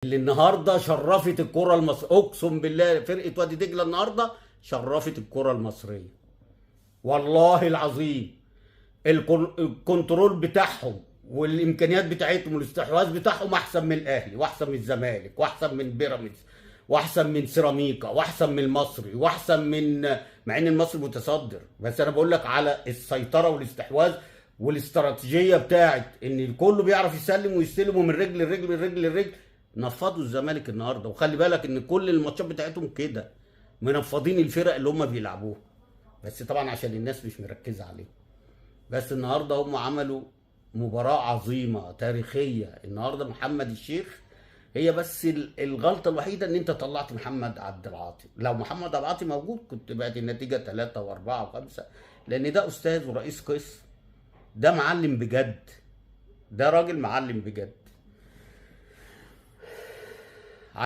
اللي النهارده شرفت الكره المصريه، اقسم بالله فرقه وادي دجله النهارده شرفت الكره المصريه. والله العظيم الكنترول بتاعهم والامكانيات بتاعتهم والاستحواذ بتاعهم احسن من الاهلي واحسن من الزمالك واحسن من بيراميدز واحسن من سيراميكا واحسن من المصري واحسن من، مع ان المصري متصدر، بس انا بقول لك على السيطره والاستحواذ والاستراتيجيه بتاعت ان كله بيعرف يسلم ويستلم من رجل لرجل من رجل لرجل. نفضوا الزمالك النهارده، وخلي بالك ان كل الماتشات بتاعتهم كده منفضين الفرق اللي هم بيلعبوها، بس طبعا عشان الناس مش مركزه عليهم. بس النهارده هم عملوا مباراة عظيمة تاريخية النهارده. محمد الشيخ هي بس الغلطة الوحيدة ان انت طلعت محمد عبد العاطي، لو محمد عبد العاطي موجود كنت بقت النتيجة 3 و4 و5، لان ده استاذ ورئيس قسم، ده معلم بجد، ده راجل معلم بجد.